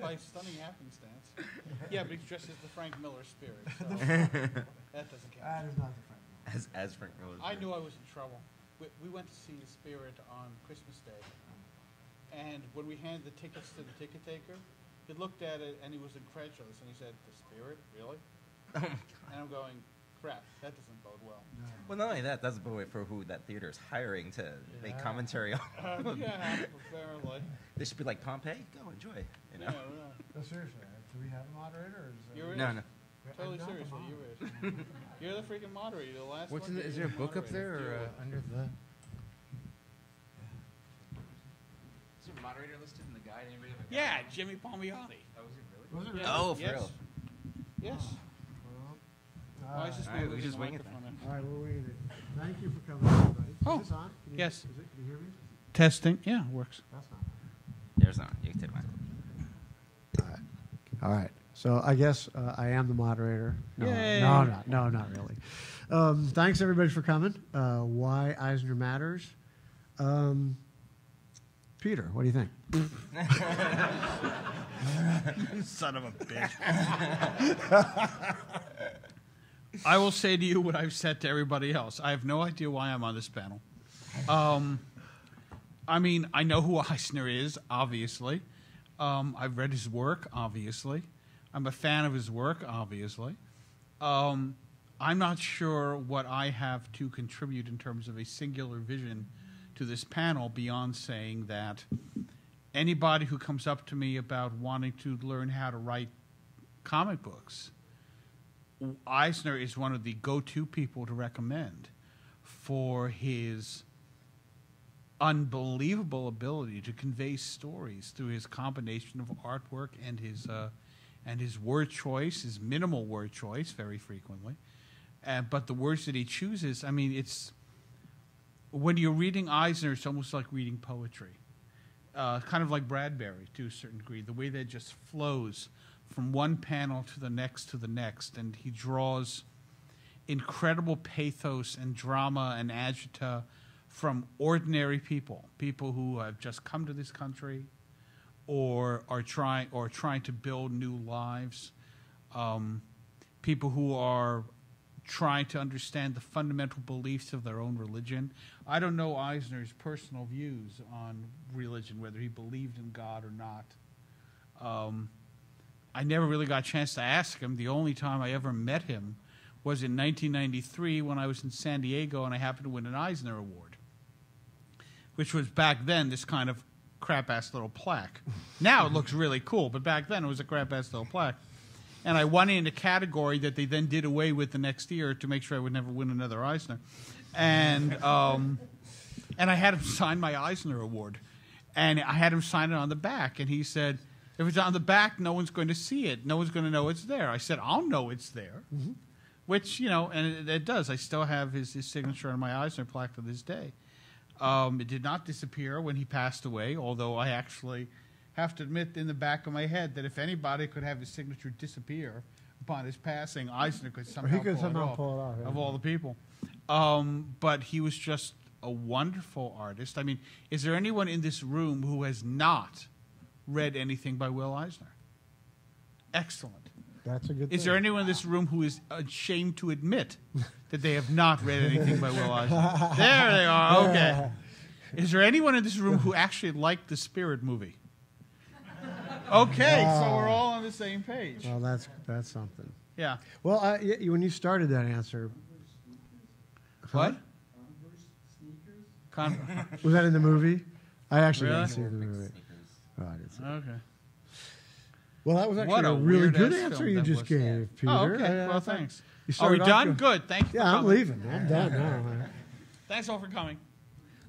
by stunning happenstance. Yeah, but he's dressed as the Frank Miller spirit, so that doesn't count. That is not the Frank Miller. As Frank Miller. I knew I was in trouble. We went to see the spirit on Christmas Day, and when we handed the tickets to the ticket taker, he looked at it and he was incredulous, and he said, "The spirit, really?" Oh my God. And I'm going, "Crap, that doesn't bode well." No. Well, not only that, that's the way for who that theater is hiring to make commentary on. Yeah, apparently. They should be like, Pompeii, go enjoy. You know? Yeah. No, seriously, do we have a moderator? Or is You're in. No, no. Totally I'm not the seriously, moderator. you're it. You're the freaking moderator. The last What's one. in the, is there a book up there or under the? Is there a moderator listed in the guide? Anybody have a guide? Yeah, Jimmy Palmiotti. Oh, is it really? Was it really? Yeah. Oh, for Yes. real. Yes. Well, Why is this All right, not we moving just the wing it microphone all right, we're waiting. Thank you for coming, everybody. Oh, Is this on? Can you, yes. Is it, can you hear me? Testing. Yeah, works. That's not. There's not. You can take mine. All right. All right. So I guess I am the moderator. No, Yay. no, not really. Thanks everybody for coming. Why Eisner Matters. Peter, what do you think? Son of a bitch. I will say to you what I've said to everybody else. I have no idea why I'm on this panel. I mean, I know who Eisner is, obviously. I've read his work, obviously. I'm a fan of his work, obviously. I'm not sure what I have to contribute in terms of a singular vision to this panel beyond saying that anybody who comes up to me about wanting to learn how to write comic books, Eisner is one of the go-to people to recommend for his unbelievable ability to convey stories through his combination of artwork and his word choice, his minimal word choice, very frequently. But the words that he chooses, I mean, it's when you're reading Eisner, it's almost like reading poetry, kind of like Bradbury to a certain degree. The way that it just flows from one panel to the next, and he draws incredible pathos and drama and agita from ordinary people who have just come to this country, or are trying to build new lives, people who are trying to understand the fundamental beliefs of their own religion. I don't know Eisner's personal views on religion, whether he believed in God or not. I never really got a chance to ask him. The only time I ever met him was in 1993 when I was in San Diego and I happened to win an Eisner Award, which was back then this kind of crap-ass little plaque. Now it looks really cool, but back then it was a crap-ass little plaque. And I won in a category that they then did away with the next year to make sure I would never win another Eisner. And I had him sign my Eisner Award. And I had him sign it on the back. And he said, if it's on the back, no one's going to see it. No one's going to know it's there. I said, I'll know it's there. Mm-hmm. Which, you know, and it does. I still have his signature on my Eisner plaque to this day. It did not disappear when he passed away, although I actually have to admit in the back of my head that if anybody could have his signature disappear upon his passing, Eisner could somehow, pull it off, yeah. of all the people. But he was just a wonderful artist. I mean, is there anyone in this room who has not read anything by Will Eisner? Excellent. That's a good thing. Is there anyone in this room who is ashamed to admit that they have not read anything by Will Eisner? There they are. Okay. Is there anyone in this room who actually liked the Spirit movie? Okay, so we're all on the same page. Well, that's something. Yeah. Well, when you started that answer, What? Was that in the movie? I actually Really? didn't see the movie. Oh, I didn't see it. Okay. Well, that was What actually a a really good weird-ass answer film you that just was. gave, Peter. Oh, okay. I Well, thought thanks. you Are we started off done? good. Good. Thank you for Yeah, I'm coming. leaving. I'm done now. Thanks all for coming.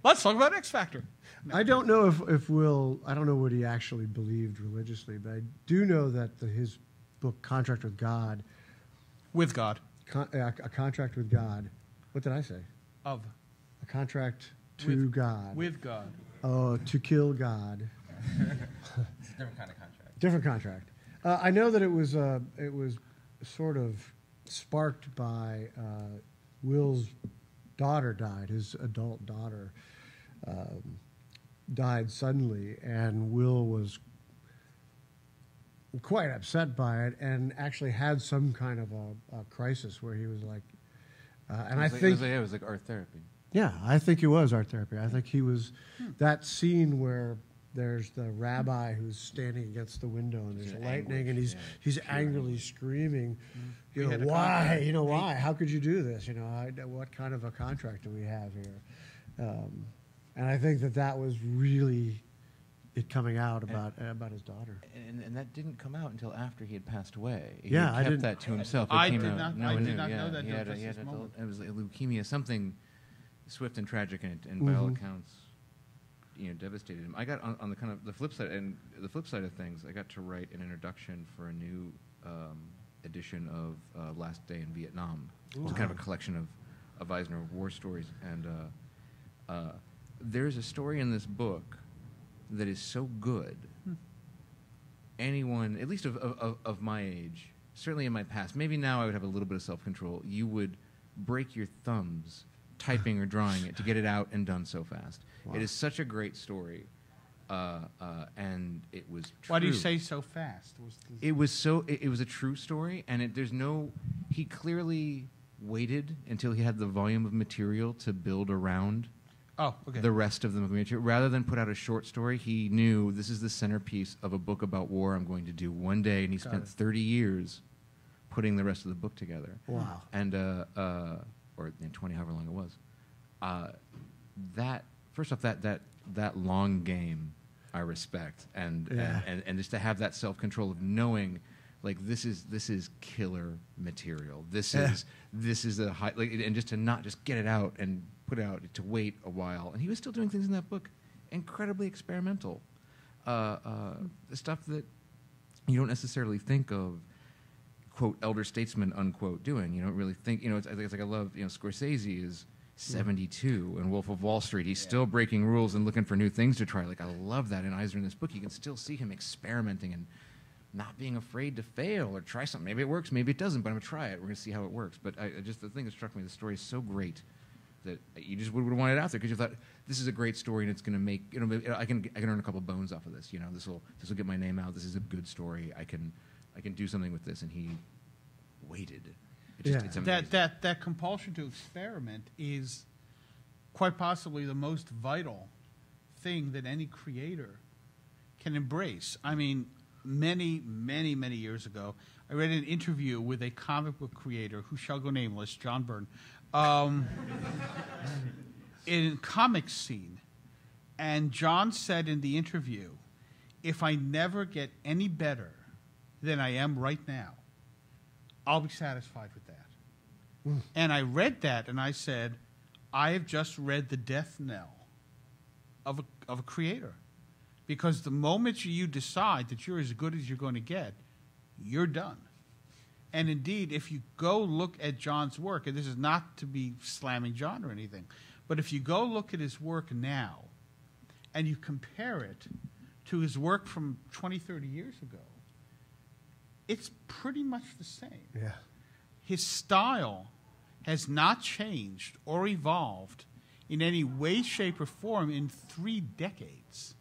Let's talk about X Factor. I don't know if Will, I don't know what he actually believed religiously, but I do know that his book, Contract with God, With God. A Contract with God, what did I say? Of. A contract to God. With God. Oh, to kill God. It's a different kind of contract. Different contract. I know that it was sort of sparked by Will's daughter died. His adult daughter died suddenly, and Will was quite upset by it, and actually had some kind of a crisis where he was like, and I think it was like art therapy. yeah, I think it was art therapy. I think he was that scene where there's the rabbi who's standing against the window and there's lightning and he's angrily screaming, you know, why? You know, why? How could you do this? You know, what kind of a contract do we have here? And I think that was really it coming out about his daughter. And that didn't come out until after he had passed away. He Yeah, had I kept didn't- that to himself. I It came did out. not- No I one did knew. not Yeah, know that he till had just this moment. it was leukemia, something swift and tragic, and by all accounts, you know, devastated him. I got on the kind of the flip side, and the flip side of things, I got to write an introduction for a new edition of Last Day in Vietnam. It was kind of a collection of Eisner war stories, and there's a story in this book that is so good. Anyone, at least of my age, certainly in my past, maybe now I would have a little bit of self-control, you would break your thumbs typing or drawing it to get it out and done so fast. Wow. It is such a great story, and it was true. Why do you say so fast? It was a true story, and he clearly waited until he had the volume of material to build around the rest of the material. Rather than put out a short story, he knew this is the centerpiece of a book about war I'm going to do one day, and he spent 30 years putting the rest of the book together. Wow. And or 20, however long it was. That first off, that long game, I respect, and just to have that self-control of knowing, like, this is killer material. This is a high, like, and just to not just get it out and put it out, to wait a while. And he was still doing things in that book, incredibly experimental, the stuff that you don't necessarily think of, quote, elder statesman, unquote, doing. You don't really think, you know, it's like I love, you know, Scorsese is 72 and Wolf of Wall Street. He's still breaking rules and looking for new things to try. Like, I love that in Eisner in this book. You can still see him experimenting and not being afraid to fail or try something. Maybe it works, maybe it doesn't, but I'm going to try it. We're going to see how it works. But the thing that struck me, the story is so great that you just would want it out there because you thought, this is a great story and it's going to make, you know, I can earn a couple bones off of this. You know, this will get my name out. This is a good story. I can do something with this. And he waited. It's amazing. That compulsion to experiment is quite possibly the most vital thing that any creator can embrace. I mean, many, many, many years ago, I read an interview with a comic book creator who shall go nameless, John Byrne, in comic scene. And John said in the interview, if I never get any better than I am right now, I'll be satisfied with that. And I read that and I said, I have just read the death knell of a creator. Because the moment you decide that you're as good as you're going to get, you're done. And indeed, if you go look at John's work, and this is not to be slamming John or anything, but if you go look at his work now and you compare it to his work from 20, 30 years ago, it's pretty much the same. Yeah. His style has not changed or evolved in any way, shape, or form in 3 decades.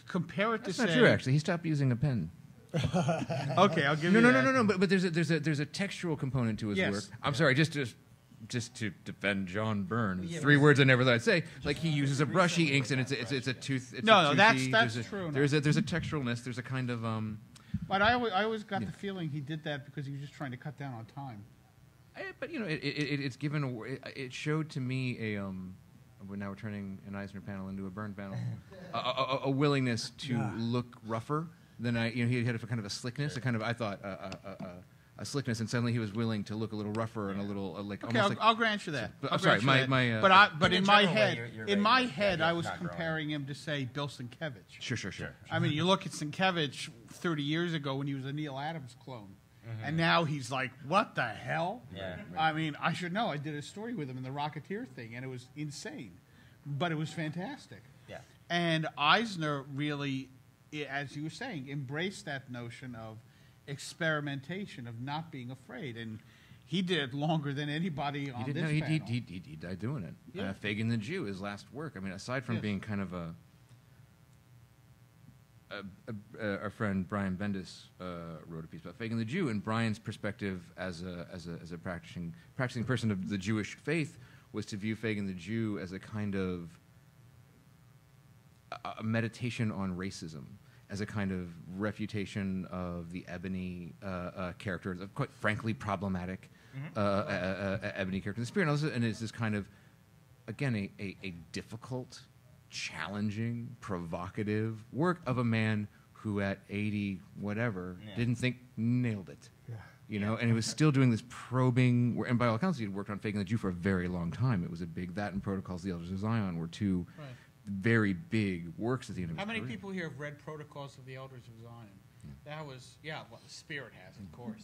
Compare it That's to not say, true, actually. He stopped using a pen. Okay, I'll give you that. No. But there's a textual component to his Yes. work. I'm sorry, just to defend John Byrne. 3 words I never thought I'd say. Like, he uses a brush, he inks, and it's a tooth. It's No, a that's toothy, true. There's a texturalness. There's a kind of But I always got the feeling he did that because he was just trying to cut down on time. But you know, it's given. It showed to me a. We're turning an Eisner panel into a Byrne panel. A willingness to look rougher than he had a kind of a slickness. A kind of, I thought, a slickness, and suddenly he was willing to look a little rougher and a little like. Okay, almost I'll grant you that. I'm sorry, my. But in my head, you're right. I was comparing him to, say, Bill Sienkiewicz. Sure. I mean, you look at Sienkiewicz 30 years ago when he was a Neil Adams clone, and now he's like, what the hell? Yeah. I mean, I should know. I did a story with him in the Rocketeer thing, and it was insane, but it was fantastic. Yeah. And Eisner really, as you were saying, embraced that notion of experimentation, of not being afraid, and he did it longer than anybody on this panel. He died doing it. Yeah. Fagin the Jew, his last work. I mean, aside from being kind of our friend Brian Bendis wrote a piece about Fagin the Jew, and Brian's perspective as a practicing person of the Jewish faith was to view Fagin the Jew as a kind of a meditation on racism, as a kind of refutation of the Ebony character, the quite frankly problematic Ebony character in the Spirit, and it's this kind of, again, a difficult, challenging, provocative work of a man who at 80 whatever didn't think nailed it. Yeah. You know, and he was still doing this probing, and by all accounts, he'd worked on Fagin the Jew for a very long time. It was a big, that and Protocols of the Elders of Zion were two very big works at the end of his How many career. people here have read Protocols of the Elders of Zion? That was, well, the Spirit has, of course.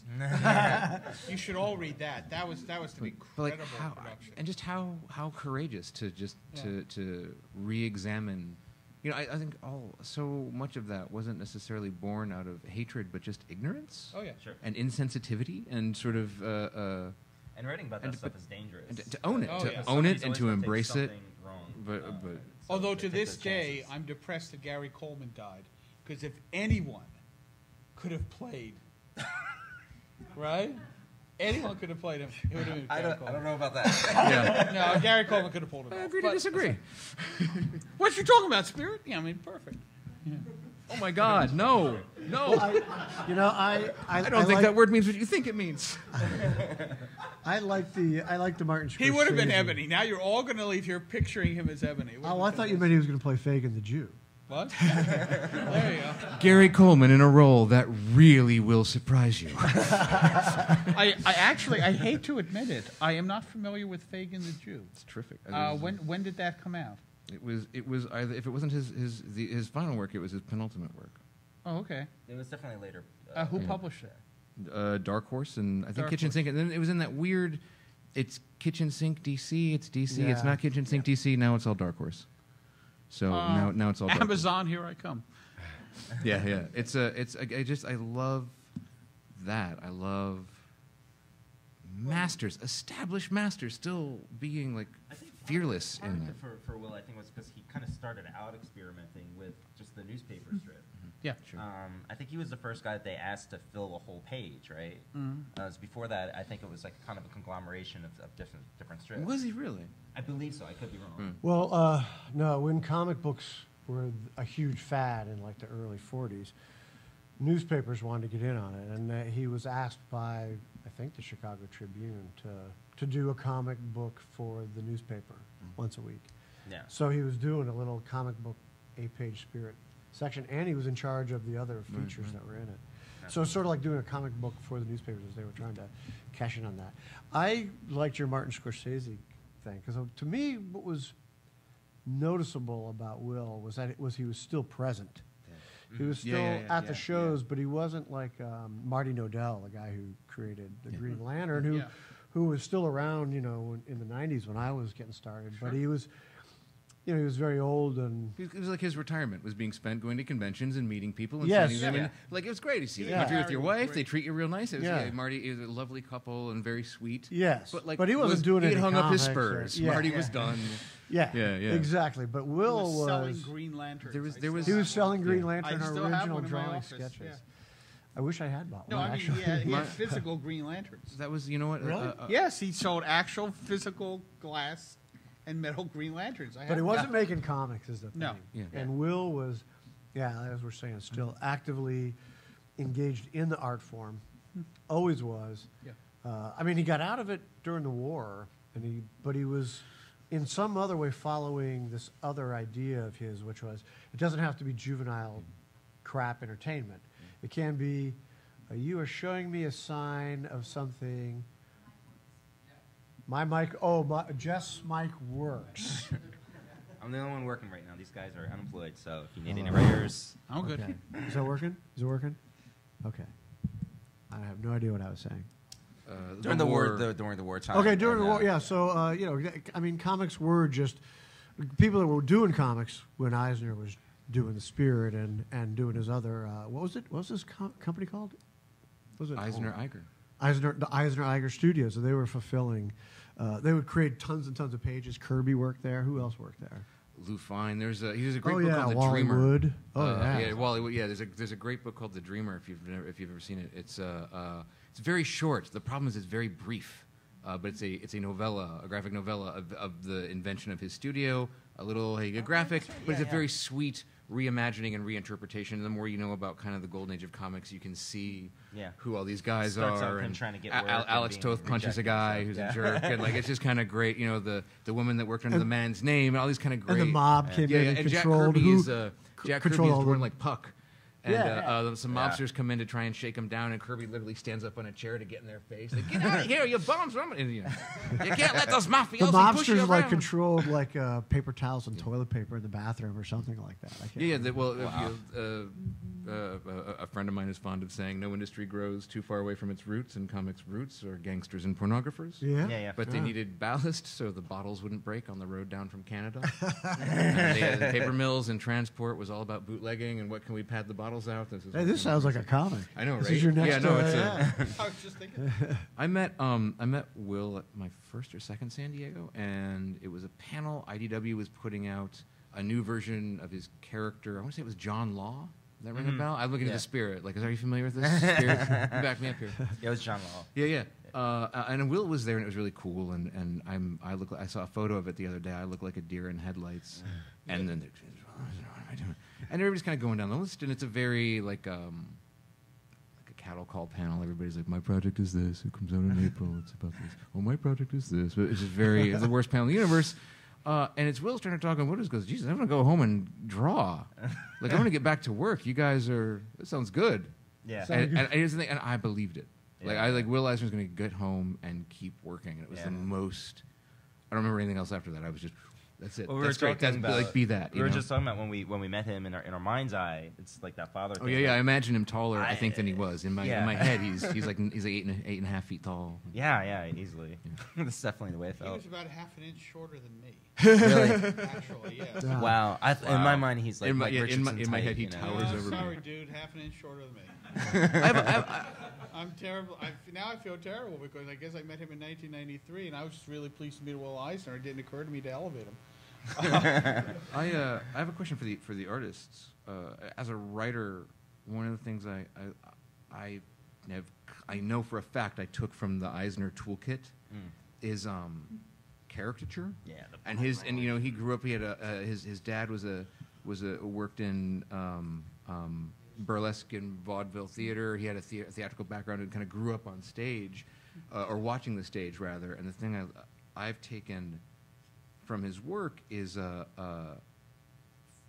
You should all read that. That was an incredible production. And just how courageous to just to re-examine. You know, I think so much of that wasn't necessarily born out of hatred, but just ignorance. Oh yeah, Sure. And insensitivity, and sort of. And writing about that stuff is dangerous. And to own it, Oh, to yeah. own it, Somebody's and always to gonna take embrace it. something wrong. But although to take this those day, chances. I'm depressed that Gary Coleman died, because if anyone could have played, right? Anyone could have played him. It would have been I Gary don't Coleman. know about that. yeah, No, Gary Coleman could have pulled it I off. agree to But- disagree. What you talking about, Spirit? Yeah, I mean, perfect. Oh my God, no. I don't think that word means what you think it means. I like the Martin Scorsese. He would have been Ebony. Now you're all going to leave here picturing him as Ebony. Oh, I thought you meant he was going to play Fagin the Jew. What? There you go. Gary Coleman in a role that really will surprise you. I actually, I hate to admit it, I am not familiar with Fagin the Jew. It's terrific. When did that come out? It was either, if it wasn't his final work, it was his penultimate work. Oh, okay. It was definitely later. Who published it? Dark Horse, and I think Dark Kitchen Horse. Sink, and then it was in that weird. It's Kitchen Sink DC. It's DC. Yeah. It's not Kitchen Sink DC. Now it's all Dark Horse. So now it's all Dark Horse. Amazon, here I come. Yeah. I love that. I love masters, established masters, still being like I think fearless part in of that. it for Will, I think, was because he kind of started out experimenting with just the newspaper strip. Yeah. Sure. I think he was the first guy that they asked to fill a whole page, right? Before that, I think it was like kind of a conglomeration of different strips. Was he really? I believe so. I could be wrong. Well, no, when comic books were a huge fad in like the early 40s, newspapers wanted to get in on it, and he was asked by, I think, the Chicago Tribune to do a comic book for the newspaper once a week. Yeah. So he was doing a little comic book 8-page Spirit section, and he was in charge of the other features that were in it. So it's sort of like doing a comic book for the newspapers as they were trying to cash in on that. I liked your Martin Scorsese thing, because to me, what was noticeable about Will was that he was still present. He was still at the shows, but he wasn't like Marty Nodell, the guy who created the Green Lantern, who was still around, in the 90s when I was getting started. Sure. But he was, he was very old, and It was like his retirement was being spent going to conventions and meeting people and Yes. seeing them. Yeah. And, like, it was great to see. Yeah. You with your wife, Great. they treat you real nice. It was, Yeah. Marty is a lovely couple and very sweet. yes, But he wasn't doing he it. had hung up his comics or- spurs. yeah. Marty was done. Yeah, Yeah. exactly. But He Will was selling Green Lanterns. There was- I there was- he still was have selling one. Green Yeah. Lantern I still have original one in my drawing office, sketches. yeah. I wish I had bought No, one. I mean, actually. he My- had physical Green Lanterns. That was, you know what? Really? Yes, he sold actual physical glass and metal Green Lanterns. But he wasn't making comics, is the thing. No. Yeah. And Will was, as we're saying, still actively engaged in the art form. Always was. Yeah. I mean, he got out of it during the war, but he was in some other way following this other idea of his, which was it doesn't have to be juvenile crap entertainment. It can be, you are showing me a sign of something. My mic, Jeff's mic works. I'm the only one working right now. These guys are unemployed, so if you need any writers, I'm good. Okay. Is that working? Is it working? Okay. I have no idea what I was saying. during the war time. Okay, during the and, war, yeah. So, I mean, comics were just people that were doing comics when Eisner was doing the Spirit and doing his other. What was it? What was this company called? What was it? Eisner Iger. The Eisner Iger Studios. So they were fulfilling. They would create tons and tons of pages. Kirby worked there. Who else worked there? Lou Fine. There's a great Oh book yeah, called The Wally Dreamer. Wood. Oh Yeah, Wally Wood. Yeah, there's a great book called The Dreamer if you've ever seen it. It's very short. The problem is it's very brief, but it's a novella, a graphic novella of the invention of his studio. A graphic, but it's a very sweet reimagining and reinterpretation. And the more you know about kind of the golden age of comics, you can see who all these guys Starts are. out him and trying to get work and Alex being Toth punches a rejected, guy so, who's yeah. a jerk, and like it's just kind of great. You know, the woman that worked under the man's name, and all these kind of great. And the mob came in and and Jack controlled Kirby who is Jack Kirby controlled is all born the- like Puck. And some mobsters come in to try and shake him down, and Kirby literally stands up on a chair to get in their face. Like, get out of here, you bums! And, you can't let those mafiosi The push you mobsters like around." controlled like paper towels and toilet paper in the bathroom or something like that. I can't A friend of mine is fond of saying, "No industry grows too far away from its roots, and comics' roots are gangsters and pornographers." Yeah. But they needed ballast so the bottles wouldn't break on the road down from Canada. And the paper mills and transport was all about bootlegging and what can we pad the bottles out. This sounds like a comic. I know, right? This is your next. Yeah, no, it's I was just thinking. I met Will at my first or second San Diego, and it was a panel. IDW was putting out a new version of his character. I want to say it was John Law. Does that ring a bell? I'm looking at the Spirit. Like, are you familiar with this? Spirit? Back me up here. Yeah, it was John Law. Yeah. And Will was there, and it was really cool. And I saw a photo of it the other day. I look like a deer in headlights. And then what am I doing? And everybody's kind of going down the list, and it's a very like a cattle call panel. Everybody's like, my project is this. It comes out in April. It's about this. Oh, my project is this. But it's just it's the worst panel in the universe. And it's Will starting to talk, and Will just goes, Jesus, I'm going to go home and draw. Like, I'm going to get back to work. You guys this sounds good. Yeah. And here's the thing, and I believed it. Like, Will Eisner's going to get home and keep working. And it was the most, I don't remember anything else after that. I was just, that's it. Well, That's great. That's, be that. We were just talking about when we met him in our mind's eye. It's like that father. Oh thing. yeah. I imagine him taller. I think than he was in my head. He's like 8.5 feet tall. Yeah, easily. Yeah. That's definitely the way it He felt. was about half an inch shorter than me. Really? Actually, yeah. Wow. In my mind, he's like in my Richardson head, type, he you know? towers over me. Sorry, dude, half an inch shorter than me. I'm terrible. Now I feel terrible because I guess I met him in 1993, and I was just really pleased to meet Will Eisner. It didn't occur to me to elevate him. I have a question for the artists. As a writer, one of the things I know for a fact I took from the Eisner toolkit is caricature. Yeah. And he grew up. He had his dad worked in burlesque and vaudeville theater. He had a theatrical background and kind of grew up on stage, or watching the stage rather. And the thing I've taken from his work is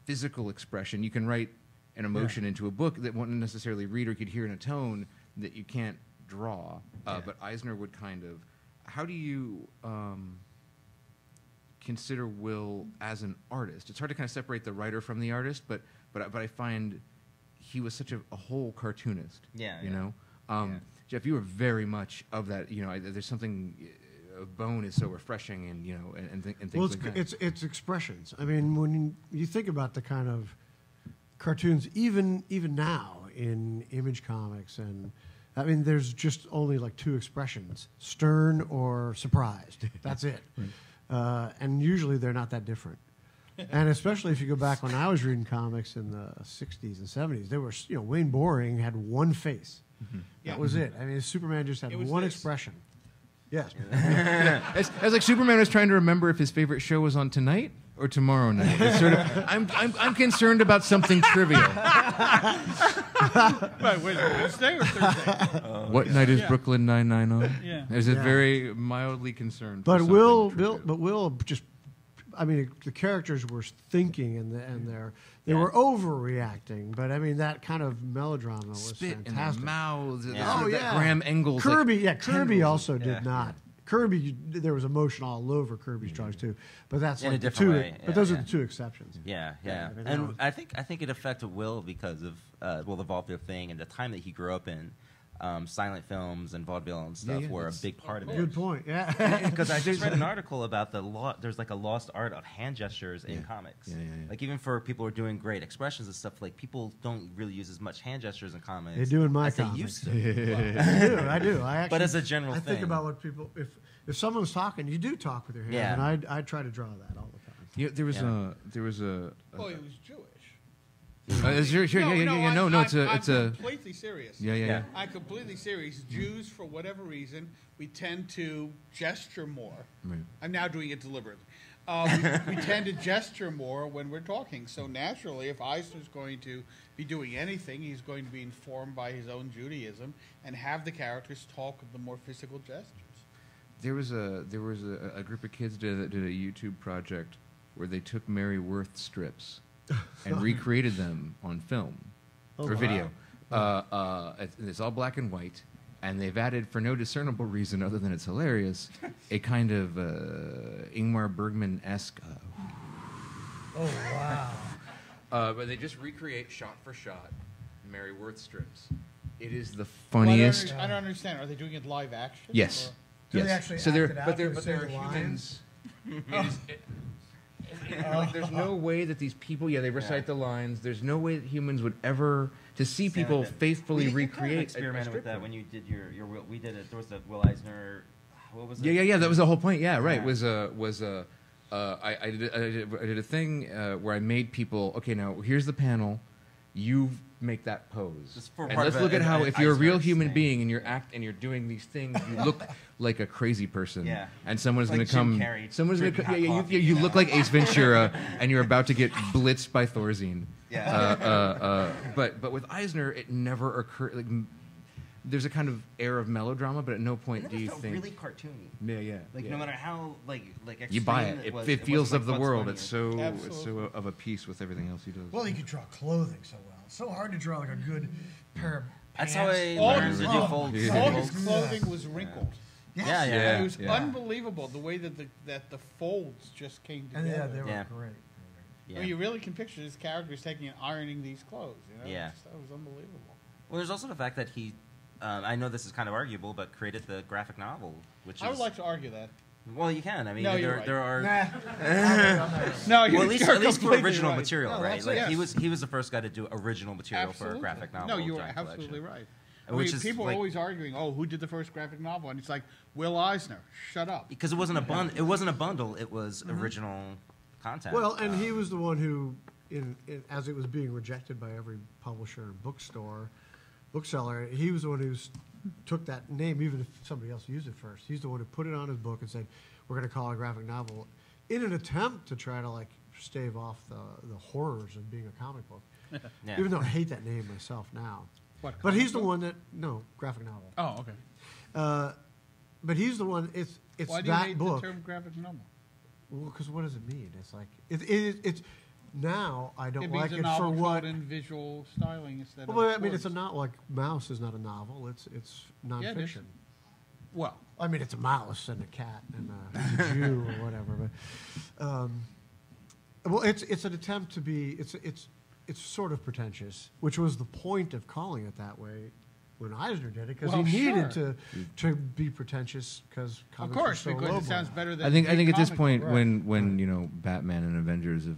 physical expression. You can write an emotion into a book that won't necessarily read or could hear in a tone that you can't draw. But Eisner would kind of. How do you consider Will as an artist? It's hard to kind of separate the writer from the artist, but I find he was such a whole cartoonist. Yeah. You know, Jeff, you were very much of that. You know, there's something. Bone is so refreshing, and and things like that. It's expressions. I mean, when you think about the kind of cartoons, even now in Image Comics, and I mean, there's just only like two expressions: stern or surprised. That's it. And usually they're not that different. And especially if you go back when I was reading comics in the 60s and 70s, there were Wayne Boring had one face. Mm-hmm. That was it. I mean, Superman just had one expression. Yes. It's like Superman was trying to remember if his favorite show was on tonight or tomorrow night. It's sort of, I'm concerned about something trivial. Right, wait, Wednesday or Thursday? What night is Brooklyn Nine-Nine on? Yeah. There's a very mildly concerned. But Will just, I mean, the characters were thinking and they were overreacting. But I mean, that kind of melodrama was spit fantastic. in their mouths. Oh yeah, that Graham Engels. Kirby also did not. Kirby, there was emotion all over Kirby's drawings too, but that's in like a different way. But those are the two exceptions. Yeah. And I think it affected Will because of the vaudeville thing and the time that he grew up in. Silent films and vaudeville and stuff were a big part of it. Good point. Yeah, because I just read an article about there's like a lost art of hand gestures in comics. Yeah. Like even for people who are doing great expressions and stuff, like people don't really use as much hand gestures in comics. They do in my as they comics. used to. I do. I actually, but as a general I thing, think about what people if someone's talking, you do talk with your hand, and I try to draw that all the time. Yeah, there was a. Oh, he was Jewish. Sure, no, it's I'm a. completely serious. Yeah. I'm completely serious. Jews, for whatever reason, we tend to gesture more. Right. I'm now doing it deliberately. We tend to gesture more when we're talking. So naturally, if Eisner's going to be doing anything, he's going to be informed by his own Judaism and have the characters talk of the more physical gestures. There was a group of kids that did a YouTube project where they took Mary Worth strips and recreated them on film or video. It's all black and white, and they've added, for no discernible reason other than it's hilarious, a kind of Ingmar Bergman-esque. Oh wow! But they just recreate shot for shot Mary Worth strips. It is the funniest. Well, I don't understand. Are they doing it live action? Yes. Do Yes. they actually So act they're, it out but they're, and but say they're the humans. lines? Like, there's no way that these people, they recite the lines. There's no way that humans would ever, to see people faithfully recreate. Experimented with that when you did your we did it. There was the Will Eisner. What was it? Yeah. That was the whole point. Yeah, right. I did a thing where I made people. Okay, now here's the panel. You make that pose, and let's look at how if you're a real human being and you're doing these things, you look like a crazy person. Yeah. And someone's Like going to come. Jim Carrey Someone's going to drinking come. hot Yeah, coffee, you look like Ace Ventura, and you're about to get blitzed by Thorazine. Yeah. But with Eisner, it never occurred. Like, there's a kind of air of melodrama, but at no point do you think really cartoony. Yeah. Like no matter how like You buy extreme it. was, It feels wasn't of the like world. Bugs It's Bunny. so of a piece with everything else he does. Well, he could draw clothing so well. It's so hard to draw like a good pair of That's pants. how I All learned his- to do oh, folds. All his folds. clothing was wrinkled. Yeah. And it was Yeah. unbelievable the way that the folds just came And together. yeah, they were Yeah. great. Yeah. Well, you really can picture his characters taking and ironing these clothes. You know? Yeah. That was unbelievable. Well, there's also the fact that he, I know this is kind of arguable, but created the graphic novel, which I would is like to argue that. well, you can. I mean, No, you're there are. No, Well, at least for completely original right. material, No, right? that's- Like yes. he was the first guy to do original material for a Absolutely. graphic novel. No, you were giant absolutely collection. right. Which I mean, is people are like- always arguing, "Oh, who did the first graphic novel?" And it's like Will Eisner. Shut up. Because it wasn't a It wasn't a bundle. It was original content. Well, and he was the one who, as it was being rejected by every publisher and bookseller, he was the one who took that name, even if somebody else used it first. He's the one who put it on his book and said, "We're going to call it a graphic novel," in an attempt to try to like stave off the horrors of being a comic book. Yeah. Even though I hate that name myself now. What, But he's the comic one that graphic novel. Oh, okay. But he's the one. It's Why do you that hate book. the term graphic novel? Well, because what does it mean? It's like it's now I don't It like means it a novel for what. told in visual styling instead Well, of. I mean, it's a words. not like Mouse is not a novel. It's Yeah, it is. nonfiction. Well, I mean, it's a mouse and a cat and a Jew or whatever. But well, it's an attempt to be. It's sort of pretentious, which was the point of calling it that way when Eisner did it, because Well, he needed sure. to be pretentious because of course, were so because low it sounds blow. better than. I think big at this comic point, book. when Batman and Avengers have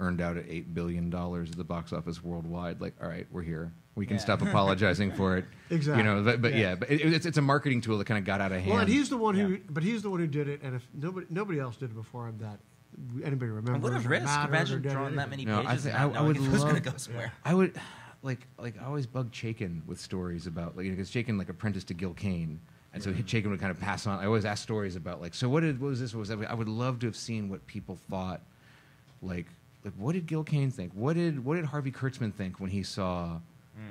earned out at $8 billion at the box office worldwide, like, all right, we're here. We can stop apologizing for it. Exactly. You know, but Yeah. it's a marketing tool that kind of got out of hand. Well, and he's the one he's the one who did it, and if nobody else did it before him, that anybody remembers. What a or risk! mattered or Imagine did drawing that anything. many No, pages. I and not knowing would if it was going to love- go somewhere. I would like I always bug Chaykin with stories about because Chaykin like apprenticed to Gil Kane, and so Chaykin would kind of pass on. I always ask stories about like, so what was this? What was that? I would love to have seen what people thought. Like what did Gil Kane think? What did Harvey Kurtzman think when he saw?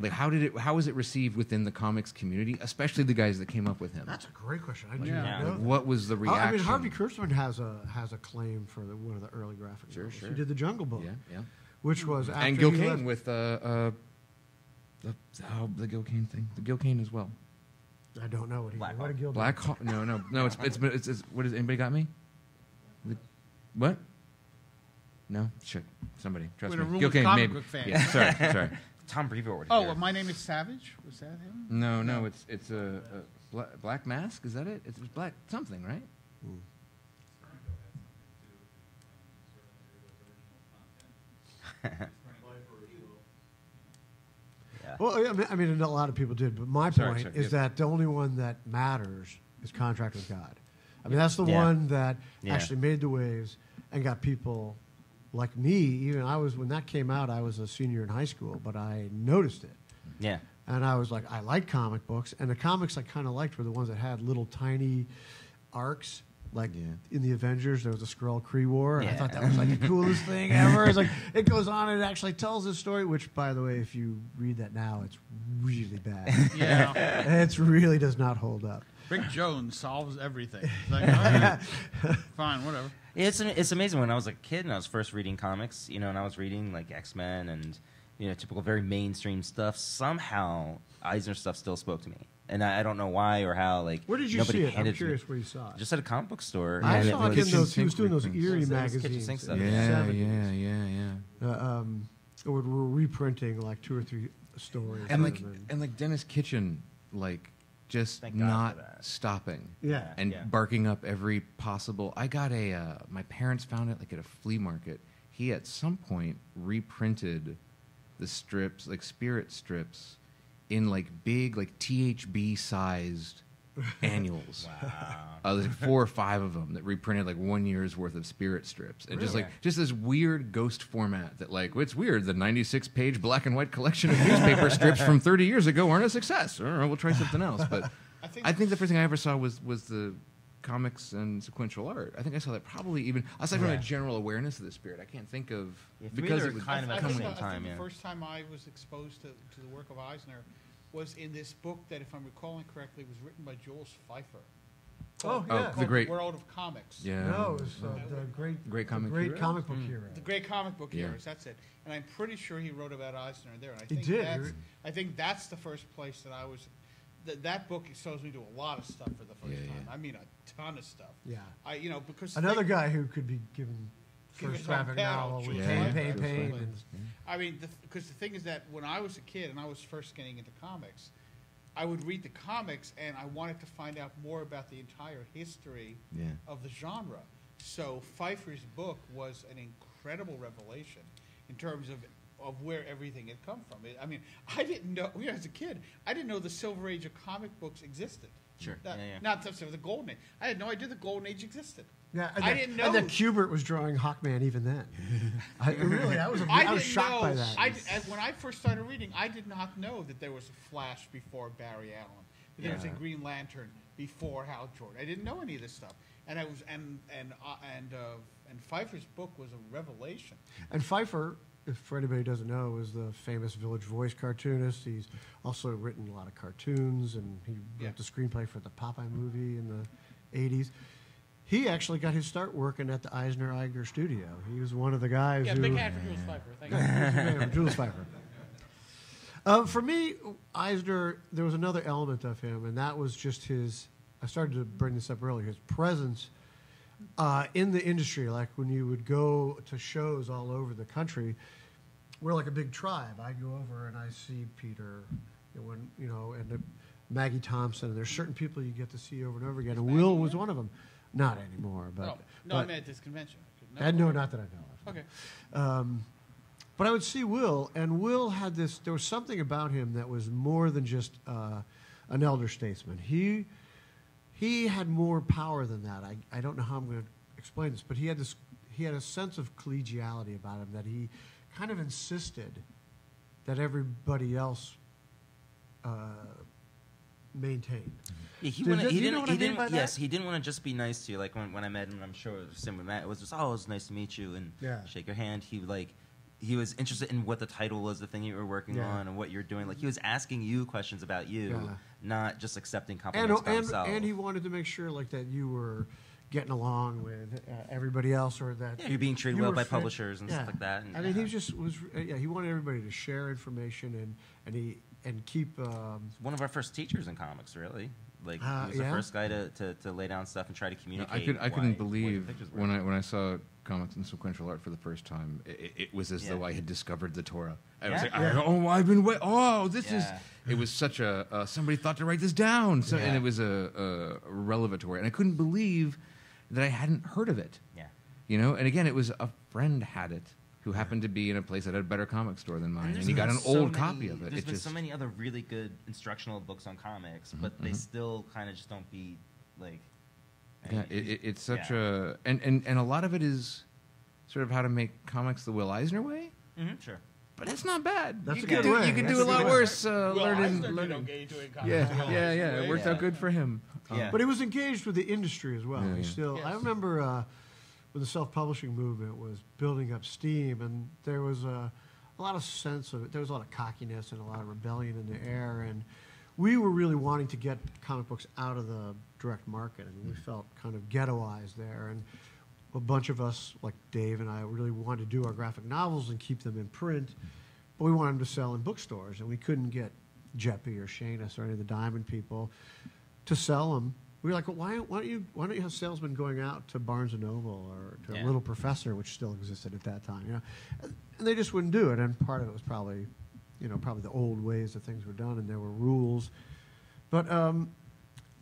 Like how was it received within the comics community, especially the guys that came up with him? That's a great question. I do Yeah. not know. Like, what was the reaction? I mean, Harvey Kurtzman has a claim for one of the early graphic novels. sure. He did the Jungle Book, Yeah. which was after And Gil he Kane left- with the Gil Kane thing. The Gil Kane as well. I don't know what he Black did. What did Hawk. Gil do? Black Hawk. No. It's what is anybody got me? What? No. Shit. Somebody. Trust We're in a me. room Gil with Kane. comic Maybe. book fans. Yeah. Sorry. Tom Brevoort. Oh, here. well, My Name is Savage. Was that him? No. It's a Black Mask. Is that it? It's Black something, right? Well, I mean, a lot of people did, but my Sorry, point sorry, is yeah. that the only one that matters is Contract with God. I mean, that's the Yeah. one that Yeah. actually made the waves and got people like me. Even when that came out, I was a senior in high school, but I noticed it. Yeah. And I was like, I like comic books. And the comics I kind of liked were the ones that had little tiny arcs. Like in the Avengers, there was a Skrull-Kree War, and I thought that was like the coolest thing ever. It's like it goes on and it actually tells this story, which, by the way, if you read that now, it's really bad. Yeah. It really does not hold up. Rick Jones solves everything. It's like, all right, fine, whatever. It's amazing. When I was a kid and I was first reading comics, and I was reading like X-Men and typical very mainstream stuff. Somehow Eisner stuff still spoke to me, and I don't know why or how. Like, Where did you nobody see it? I'm handed curious me, where you saw it. just at a comic book store. I and saw it it in was- those. He was doing those Kitchen eerie It was kitchen magazines. sink stuff. in the Yeah, 70s. yeah. We're reprinting like 2 or 3 stories. And of like them. and like Dennis Kitchen, like just Thank God for not that. stopping. Yeah. And Yeah. barking up every possible. I got my parents found it like at a flea market. He at some point reprinted the strips, like spirit strips, in like big like THB sized annuals. Wow. There's like 4 or 5 of them that reprinted like 1 year's worth of spirit strips, and Really? just this weird ghost format that like it's weird. The 96-page black and white collection of newspaper strips from 30 years ago aren't a success. I don't know, we'll try something else. But I think the first thing I ever saw was the comics and sequential art. I think I saw that probably even aside from a general awareness of the spirit. I can't think of Yeah, for me, because they it were was kind of at the coming. same I time, think yeah. the first time I was exposed to the work of Eisner was in this book that, if I'm recalling correctly, was written by Jules Pfeiffer. Oh, Oh, yeah. the great- World of Comics. Yeah. No, it was the Great comic great hero? comic book hero. The great comic book Yeah. heroes, that's it. And I'm pretty sure he wrote about Eisner there. And I He think did. I think that's the first place that I was. That book exposed me to a lot of stuff for the first Yeah, time. yeah. I mean, a ton of stuff. Yeah. Because Another guy who could be given Given first on graphic panel, novel with Jules pain, Pfeiffer. pain. I mean, because the thing is that when I was a kid and I was first getting into comics, I would read the comics and I wanted to find out more about the entire history Yeah. of the genre. So Pfeiffer's book was an incredible revelation in terms of where everything had come from. I mean, I didn't know, as a kid, I didn't know the Silver Age of comic books existed. Sure. That- Yeah, yeah. Not the Golden Age. I had no idea the Golden Age existed. Yeah, and I that- didn't And know. that Kubert was drawing Hawkman even then. I was didn't shocked know, by that. When I first started reading, I did not know that there was a Flash before Barry Allen. That there was a Green Lantern before Hal Jordan. I didn't know any of this stuff, and I was and Pfeiffer's book was a revelation. And Pfeiffer, if for anybody who doesn't know, is the famous Village Voice cartoonist. He's also written a lot of cartoons, and he wrote the screenplay for the Popeye movie in the 80s. He actually got his start working at the Eisner-Eiger studio. He was one of the guys Yeah, who... big hand for Jules Pfeiffer. Thank you. Yeah, Jules Pfeiffer. For me, Eisner, there was another element of him, and that was just his... I started to bring this up earlier. His presence in the industry, like when you would go to shows all over the country, we're like a big tribe. I go over and I see Peter, and Maggie Thompson. And there's certain people you get to see over and over again. And Will was one of them. Not anymore, but No, I meant at this convention. no, not that I know of. Okay. But I would see Will, and Will had this. There was something about him that was more than just an elder statesman. He had more power than that. I don't know how I'm going to explain this, but he had a sense of collegiality about him that he kind of insisted that everybody else maintain. Yeah, he Do you know didn't. what I mean by that? Yes, he didn't want to just be nice to you. Like when I met him, I'm sure it was the same with Matt. It was just, oh, it was nice to meet you and shake your hand. He was interested in what the title was, the thing you were working on, and what you're doing. Like he was asking you questions about you, not just accepting compliments about himself. And he wanted to make sure like that you were getting along with everybody else, or that you're being treated you well were by fair. publishers and stuff like that. And, I mean, he just was. He wanted everybody to share information and keep. one of our first teachers in comics, really. Like he was the first guy to lay down stuff and try to communicate. I couldn't why believe the pictures were. when I saw comics and sequential art for the first time. It was as though I had discovered the Torah. I was like, I've been wait. Oh, this is. It was such a somebody thought to write this down, and it was a revelatory, and I couldn't believe that I hadn't heard of it. Yeah. And again, it was a friend had it who happened to be in a place that had a better comic store than mine, and there's he got been an so old many- copy of it. There's It been just so many other really good instructional books on comics, but they still kind of just don't beat like Yeah, it's such a and a lot of it is sort of how to make comics the Will Eisner way. Mm-hmm, sure. But it's not bad. That's you a can good do, way. You can That's do a a lot good worse. Well, learning. Yeah, It worked out good for him. Yeah. But he was engaged with the industry as well. Yeah, He yeah. still, I Yes. remember when the self-publishing movement was building up steam, and there was a lot of sense of it. There was a lot of cockiness and a lot of rebellion in the air, and we were really wanting to get comic books out of the direct market. I mean, we felt kind of ghettoized there, and a bunch of us, like Dave and I, really wanted to do our graphic novels and keep them in print, but we wanted them to sell in bookstores, and we couldn't get Jeppy or Shanus or any of the Diamond people to sell them. We were like, well, why don't you have salesmen going out to Barnes and Noble or to Little Professor, which still existed at that time, and they just wouldn't do it. And part of it was probably the old ways that things were done, and there were rules. But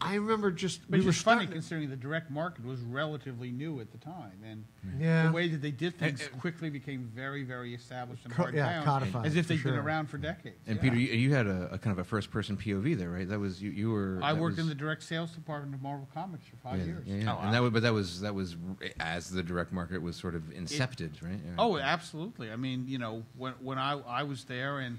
I remember Which is funny considering the direct market was relatively new at the time, and the way that they did things quickly became very, very established and hardbound, codified, as if they'd been sure. around for decades. And Peter, you had a kind of a first-person POV there, right? That was you were. I worked in the direct sales department of Marvel Comics for 5 years. Yeah, yeah. Oh, wow. And that was as the direct market was sort of incepted, right? Yeah. Oh, absolutely. I mean, when I was there, and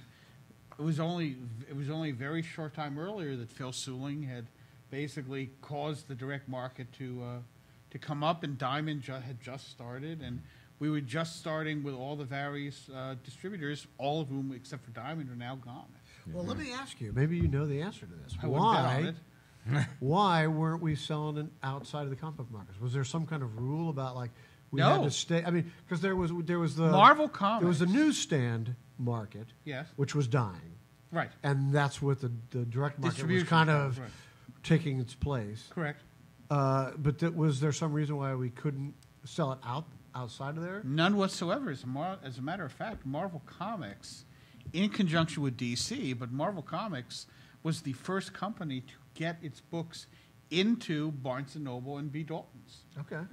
it was only a very short time earlier that Phil Suling had basically caused the direct market to come up, and Diamond had just started, and we were just starting with all the various distributors, all of whom, except for Diamond, are now gone. Well, let me ask you. Maybe you know the answer to this. I wouldn't bet on it. Why weren't we selling it outside of the comic book markets? Was there some kind of rule about we had No. to stay? I mean, because there was the Marvel Comics. There was the newsstand market, Yes. which was dying, Right. and that's what the direct market was Distribution kind channels, of right. taking its place. Correct. But was there some reason why we couldn't sell it outside of there? None whatsoever. As a matter of fact, Marvel Comics, in conjunction with DC, but Marvel Comics was the first company to get its books into Barnes & Noble and B. Dalton's. Okay.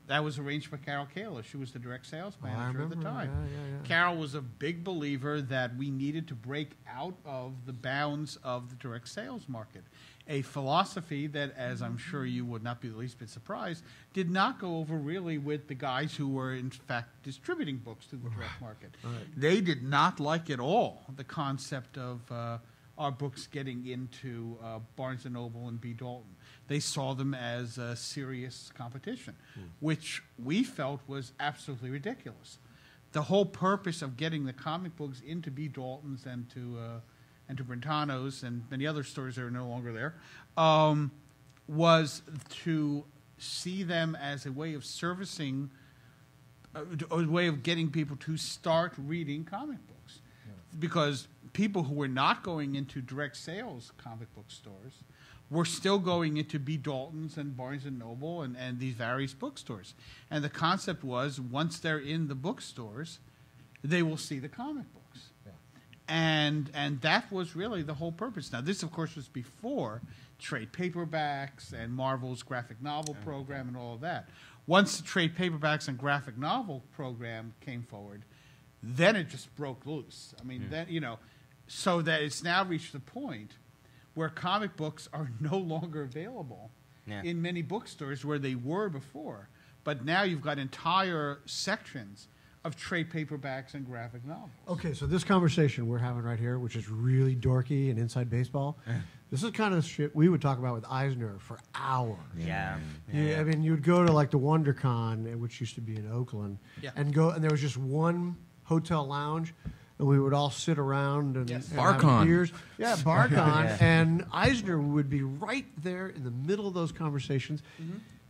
That was arranged by Carol Kalish. She was the direct sales I manager at the remember. time. Yeah. Carol was a big believer that we needed to break out of the bounds of the direct sales market, a philosophy that, as I'm sure you would not be the least bit surprised, did not go over really with the guys who were, in fact, distributing books to the direct market. Right. They did not like at all the concept of our books getting into Barnes & Noble and B. Dalton. They saw them as a serious competition, which we felt was absolutely ridiculous. The whole purpose of getting the comic books into B. Dalton's and to Brentano's and many other stores that are no longer there was to see them as a way of servicing, a way of getting people to start reading comic books. Because people who were not going into direct sales comic book stores were still going into B. Dalton's and Barnes & Noble and these various bookstores. And the concept was, once they're in the bookstores, they will see the comic books. Yeah. And that was really the whole purpose. Now, this, of course, was before trade paperbacks and Marvel's graphic novel program and all of that. Once the trade paperbacks and graphic novel program came forward, then it just broke loose. I mean, then, so that it's now reached the point where comic books are no longer available in many bookstores where they were before. But now you've got entire sections of trade paperbacks and graphic novels. Okay, so this conversation we're having right here, which is really dorky and inside baseball, this is kind of shit we would talk about with Eisner for hours. Yeah. I mean, you'd go to the WonderCon, which used to be in Oakland, and there was just one hotel lounge, and we would all sit around and, and have BarCon. beers. Yeah, BarCon. And Eisner would be right there in the middle of those conversations.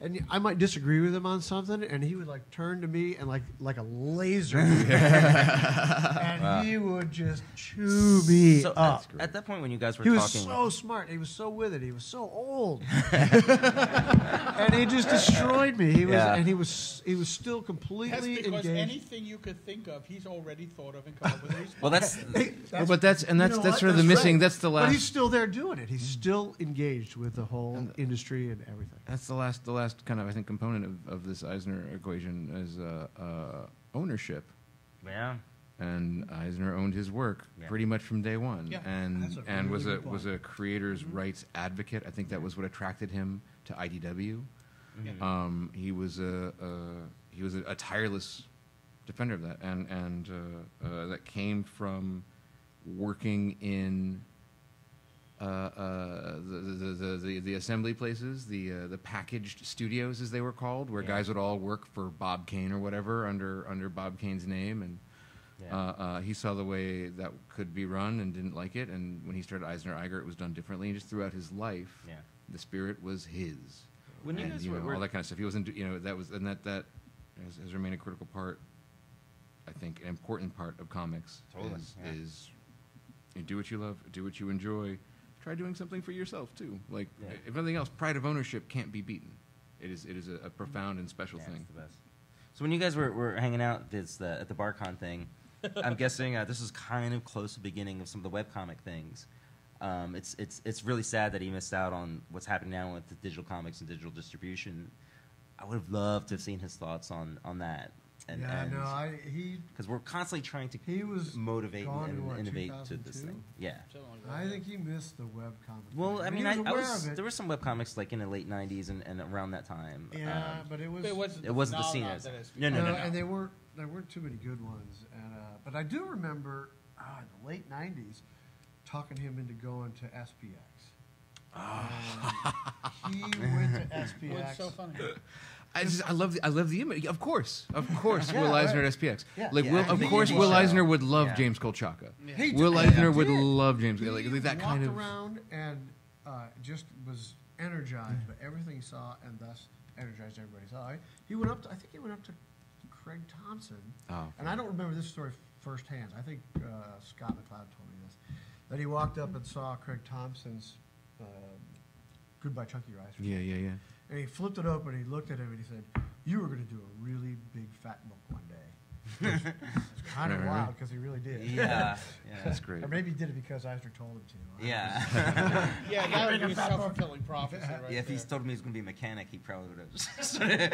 And I might disagree with him on something, and he would turn to me and like a laser, and he would just chew me So up. at that point when you guys were He was talking, so smart. He was so with it. He was so old, and he just destroyed me. He was still completely That's because engaged. anything you could think of, he's already thought of and come up with a response. well, that's But that's sort of the missing. right. That's the last. But he's still there doing it. He's still engaged with the whole industry and everything. That's the last kind of, I think, component of this Eisner equation is ownership. yeah. and Eisner owned his work pretty much from day one, Yeah. and was really a good was point. a creators' rights advocate. I think that was what attracted him to IDW. He was a tireless defender of that, and that came from working in the assembly places, the packaged studios as they were called, where guys would all work for Bob Kane or whatever under Bob Kane's name, and he saw the way that could be run and didn't like it, and when he started Eisner Eiger, it was done differently, and just throughout his life, the spirit was his. When you And, guys you know, were- all that kind of stuff. He wasn't, you know, that was, and that has remained a critical part. I think an important part of comics Totally, is you do what you love, do what you enjoy. Try doing something for yourself too. Like if nothing else, pride of ownership can't be beaten. It is a profound and special thing. It's the best. So when you guys were hanging out at the BarCon thing, I'm guessing this is kind of close to the beginning of some of the webcomic things. It's really sad that he missed out on what's happening now with the digital comics and digital distribution. I would have loved to have seen his thoughts on that. Because we're constantly trying to motivate and innovate to this thing. Yeah. I think he missed the webcomic. Well, I mean, he was aware of it. there were some webcomics like in the late '90s and around that time. Yeah, but it was. It wasn't the scene as no. And there weren't too many good ones. And but I do remember in the late '90s talking him into going to SPX. He went to SPX. What's so funny? I love the image. Of course, Will Eisner at SPX. Yeah. Like Yeah, Will, I of think course, he Will did. Eisner would love Yeah. James Kolchaka. He Will did. Eisner He would did. love James. He Like that kind of. walked around and just was energized by everything he saw, and thus energized everybody he saw. He went up. I think he went up to Craig Thompson. Oh. And I don't remember this story firsthand. I think Scott McCloud told me this. That he walked up and saw Craig Thompson's Goodbye Chunky Rice. Yeah. And he flipped it open, he looked at him, and he said, "You were going to do a really big fat book one day." It's kind of Right. wild, because he really did. Yeah. That's great. Or maybe he did it because Eisner told him to. Yeah. Yeah, that would be a self-fulfilling prophecy, right? Yeah, if he's told me he's going to be a mechanic, he probably would have just started.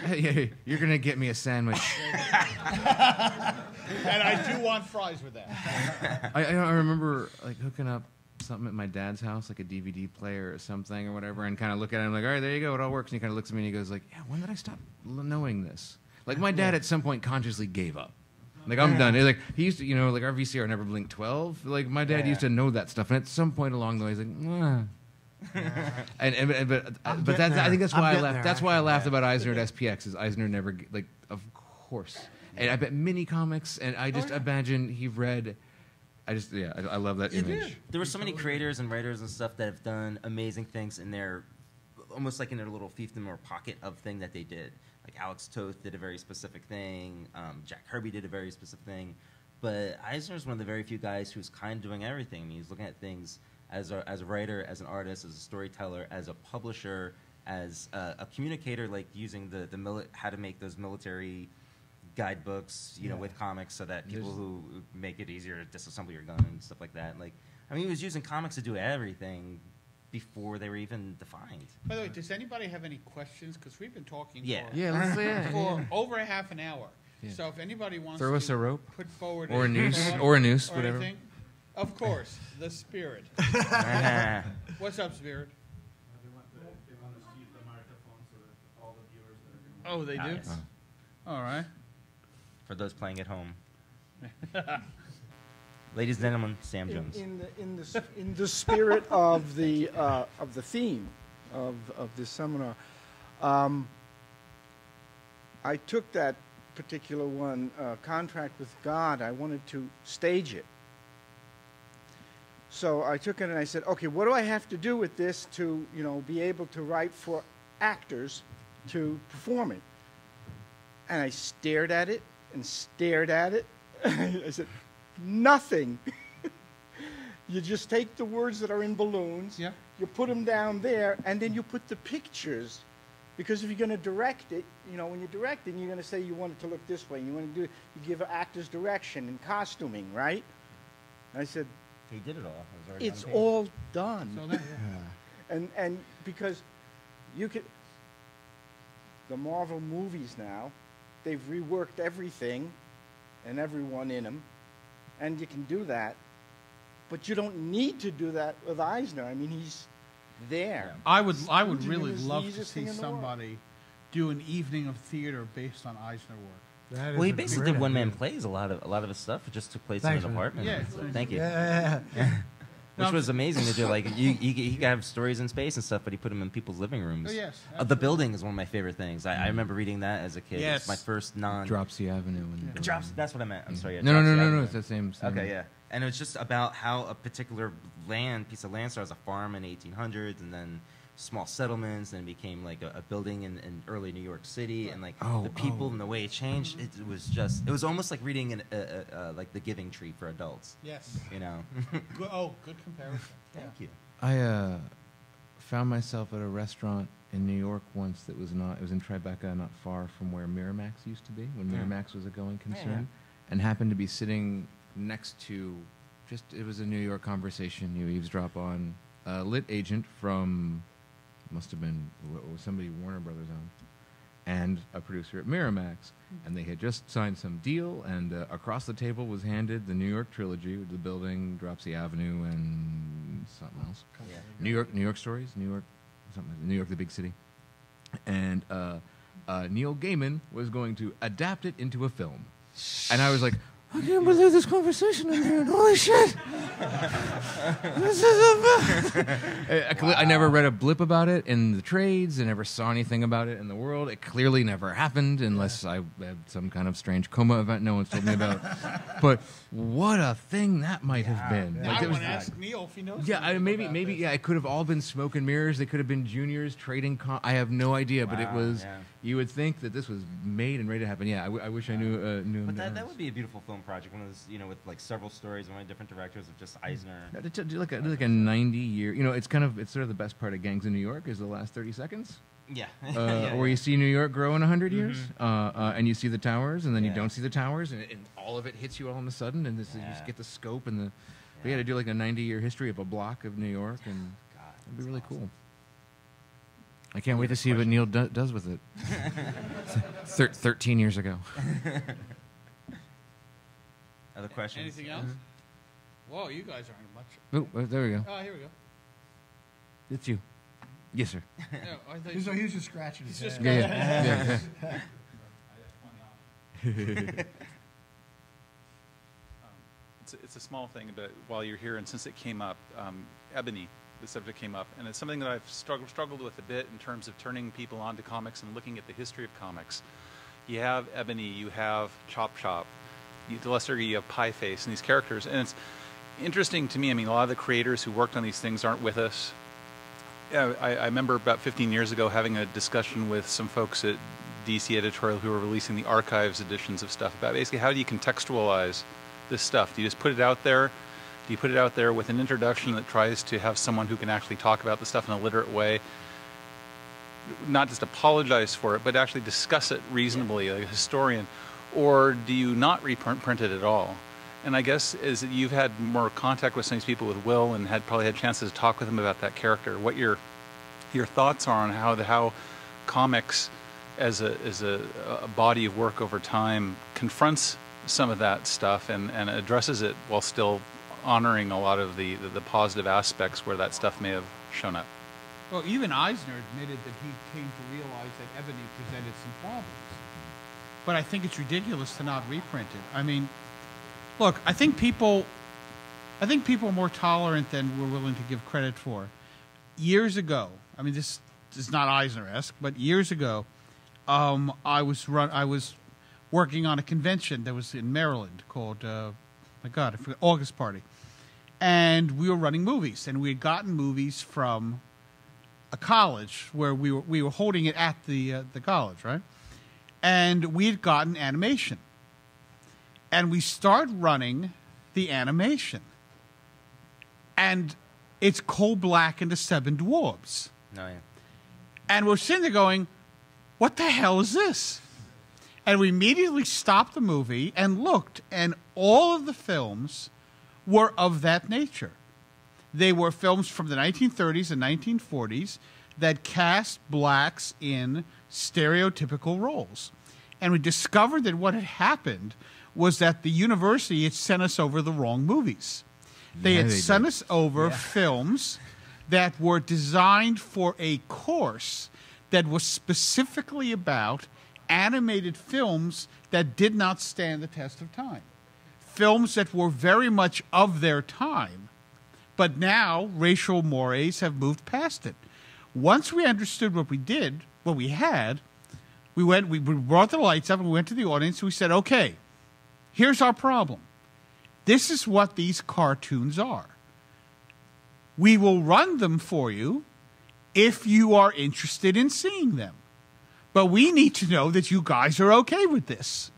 Hey, you're gonna get me a sandwich. And I do want fries with that. I remember like hooking up something at my dad's house, like a DVD player or something or whatever, and kind of look at him like, all right, there you go, it all works. And he kind of looks at me and he goes like, yeah, when did I stop knowing this? Like my dad at some point consciously gave up. Like I'm done. Like he used to, you know, like our VCR never blinked 12. Like my dad used to know that stuff, and at some point along the way, he's like, but that's, I think that's why I laughed. That's why I laughed about Eisner at SPX. Is Eisner never like, of course, and I bet mini comics, and I just imagine he read. I love that image. There were so many creators and writers and stuff that have done amazing things in their, almost like in their little fiefdom or pocket of thing that they did. Like Alex Toth did a very specific thing. Jack Kirby did a very specific thing. But Eisner's one of the very few guys who's kind of doing everything. I mean, he's looking at things as a writer, as an artist, as a storyteller, as a publisher, as a communicator, like using how to make those military guidebooks, you know, with comics, so that people who make it easier to disassemble your gun and stuff like that. Like, I mean, he was using comics to do everything before they were even defined. By the way, does anybody have any questions? Because we've been talking for over a half an hour. Yeah. So if anybody wants throw us a rope, put forward or a noose, or whatever. Anything, of course, the Spirit. What's up, Spirit? They want to see the microphone so that all the viewers that are Oh, they do? Nice. All right. For those playing at home. Ladies and gentlemen, Sam Jones. In the spirit of the theme of this seminar, I took that particular one, Contract with God. I wanted to stage it. So I took it and I said, okay, what do I have to do with this to, you know, be able to write for actors to perform it? And I stared at it and stared at it. I said, nothing. You just take the words that are in balloons, you put them down there, and then you put the pictures. Because if you're going to direct it, you know, when you're directing, you're going to say you want it to look this way. You want to do, you give actors direction and costuming, right? And I said, He did it all. It was already it's on tape. all done. So there. And because you could, the Marvel movies now, they've reworked everything, and everyone in them, and you can do that. But you don't need to do that with Eisner. I mean, he's there. I would Scrooging really is the love to easiest see thing in the world. somebody do an evening of theater based on Eisner work. That Well, is he a basically great did one-man idea. plays. A lot of his stuff just took place Thanks, in an man. apartment. Yeah. Thank you. Yeah. Which was amazing to do. Like he could have stories in space and stuff, but he put them in people's living rooms. Oh, yes, The Building is one of my favorite things. I remember reading that as a kid. Yes. It's my first non. Dropsy Avenue. And Drops. That's what I meant. I'm sorry. Yeah, No, no, Dropsy no, no, Avenue. no. It's the same. Okay, yeah. And it was just about how a particular piece of land started as a farm in the 1800s, and then small settlements, and it became like a building in early New York City, and like the people and the way it changed. It was almost like reading like The Giving Tree for adults. Yes. You know. Good comparison. Thank you. I found myself at a restaurant in New York once that was not. It was in Tribeca, not far from where Miramax used to be, when Miramax was a going concern, and happened to be sitting next to. It was a New York conversation. You eavesdrop on a lit agent from. Must have been somebody Warner Brothers owned, and a producer at Miramax, and they had just signed some deal, and across the table was handed the New York trilogy with The Building, Dropsy Avenue, and something else. Yeah. New York Stories, New York, the big city, and Neil Gaiman was going to adapt it into a film, and I was like, I can't believe this conversation I'm hearing. Holy shit! This is I never read a blip about it in the trades. I never saw anything about it in the world. It clearly never happened unless I had some kind of strange coma event no one's told me about. But what a thing that might have been. I it was- want to ask Neil if he knows. yeah, anything about maybe, this. yeah. It could have all been smoke and mirrors. They could have been juniors trading. I have no idea, but it Wow, was. yeah. You would think that this was made and ready to happen. Yeah, I wish I knew. Knew. But him that would be a beautiful film project. One of those, with like several stories, one of different directors of just Eisner. Do like a 90-year. It's sort of the best part of Gangs in New York is the last 30 seconds. Yeah. Where you see New York grow in 100 years, and you see the towers, and then you Yeah. don't see the towers, and all of it hits you all of a sudden, and you just get the scope and the. But yeah, to do like a 90-year history of a block of New York, and it'd be really cool. I can't wait to see what Neil does with it. 13 years ago. Other questions? Anything else? Whoa, you guys aren't much. Oh, there we go. Oh, here we go. It's you. Yes, sir. No, I thought He's just scratching his just head. Yeah. It's a small thing, but while you're here, and since it came up, ebony, the subject came up, and it's something that I've struggled with a bit in terms of turning people onto comics and looking at the history of comics. You have Ebony, you have Chop Chop, to a lesser degree you have Pie Face, and these characters, and it's interesting to me. I mean, a lot of the creators who worked on these things aren't with us. Yeah, I remember about 15 years ago having a discussion with some folks at DC Editorial who were releasing the archives editions of stuff about basically how do you contextualize this stuff? Do you just put it out there? Do you put it out there with an introduction that tries to have someone who can actually talk about the stuff in a literate way, not just apologize for it, but actually discuss it reasonably, like a historian? Or do you not reprint it at all? And I guess as you've had more contact with some of these people, with Will, and probably had chances to talk with him about that character, what your thoughts are on how comics as a body of work over time confronts some of that stuff and addresses it while still honoring a lot of the positive aspects where that stuff may have shown up. Well, even Eisner admitted that he came to realize that Ebony presented some problems. But I think it's ridiculous to not reprint it. I mean, look, I think people are more tolerant than we're willing to give credit for. Years ago, I mean, this is not Eisner-esque, but years ago, I was working on a convention that was in Maryland called, I forgot, August Party. And we were running movies, and we had gotten movies from a college where we were holding it at the college, right? And we had gotten animation. And we started running the animation. And it's Coal Black and the Seven Dwarfs. No, yeah. And we're sitting there going, what the hell is this? And we immediately stopped the movie and looked, and all of the films were of that nature. They were films from the 1930s and 1940s that cast blacks in stereotypical roles. And we discovered that what had happened was that the university had sent us over the wrong movies. They had sent us over films that were designed for a course that was specifically about animated films that did not stand the test of time. Films that were very much of their time, but now racial mores have moved past it. Once we understood what we did, what we had, we brought the lights up and we went to the audience and we said, okay, here's our problem. This is what these cartoons are. We will run them for you if you are interested in seeing them. But we need to know that you guys are okay with this.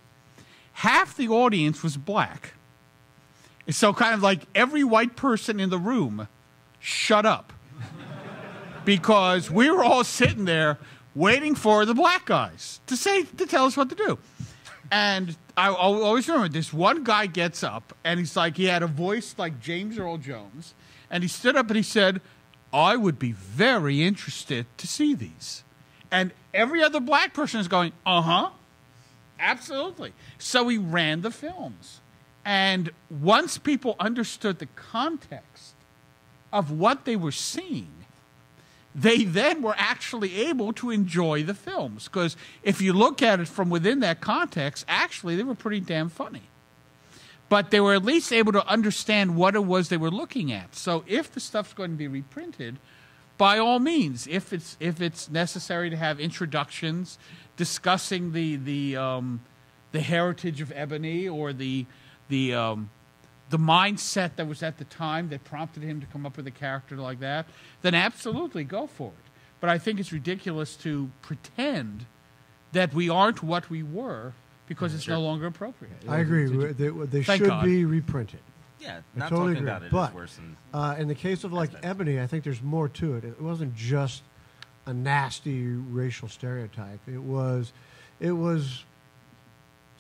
Half the audience was black. So kind of like every white person in the room shut up. Because we were all sitting there waiting for the black guys to tell us what to do. And I always remember this one guy gets up and he's like, he had a voice like James Earl Jones. And he stood up and he said, I would be very interested to see these. And every other black person is going, uh-huh, absolutely. So we ran the films. And once people understood the context of what they were seeing, they then were actually able to enjoy the films. Because if you look at it from within that context, actually they were pretty damn funny. But they were at least able to understand what it was they were looking at. So if the stuff's going to be reprinted, by all means, if it's necessary to have introductions discussing the heritage of Ebony or the mindset that was at the time that prompted him to come up with a character like that, then absolutely go for it. But I think it's ridiculous to pretend that we aren't what we were because it's no longer appropriate. I agree. They should be reprinted. Yeah, I not totally talking agree. about it But is worse than... in the case of like Ebony, I think there's more to it. It wasn't just a nasty racial stereotype. It was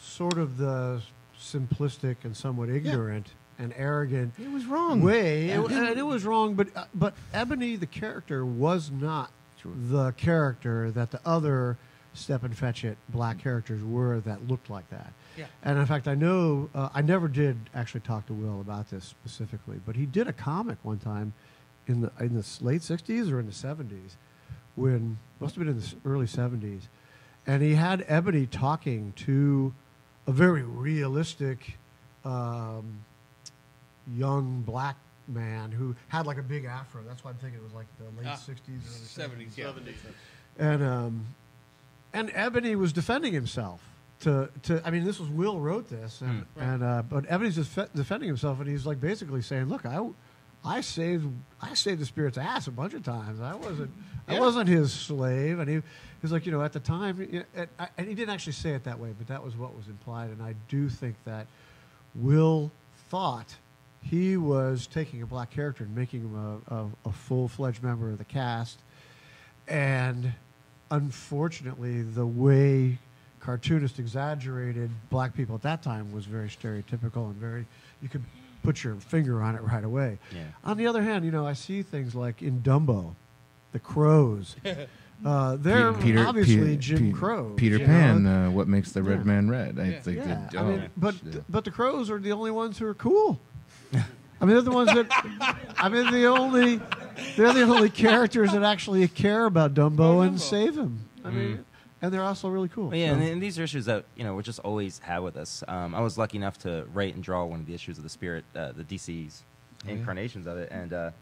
sort of the simplistic and somewhat ignorant and arrogant. It was wrong. Way. It was wrong. But Ebony, the character, was not the character that the other Step and Fetch It black characters were that looked like that. Yeah. And in fact, I know I never did actually talk to Will about this specifically, but he did a comic one time in the late '60s or in the '70s, when must have been in the early '70s, and he had Ebony talking to a very realistic young black man who had like a big afro. That's why I'm thinking it was like the late '60s, early '70s. And Ebony was defending himself. I mean, this was Will wrote this, but Ebony's defending himself, and he's like basically saying, "Look, I saved the spirit's ass a bunch of times. I wasn't his slave." And he was like, at the time, and he didn't actually say it that way, but that was what was implied. And I do think that Will thought he was taking a black character and making him a full-fledged member of the cast, and unfortunately, the way cartoonists exaggerated black people at that time was very stereotypical and you could put your finger on it right away. Yeah. On the other hand, I see things like in Dumbo, the crows. They're obviously Jim Crow. Peter Pan, what makes the red man red? I think but the crows are the only ones who are cool. I mean, they're the ones that. I mean, they're the only characters that actually care about Dumbo and save him. I mean, and they're also really cool. Well, yeah, and these are issues that we just always have with us. I was lucky enough to write and draw one of the issues of the Spirit, the DC's incarnations of it, and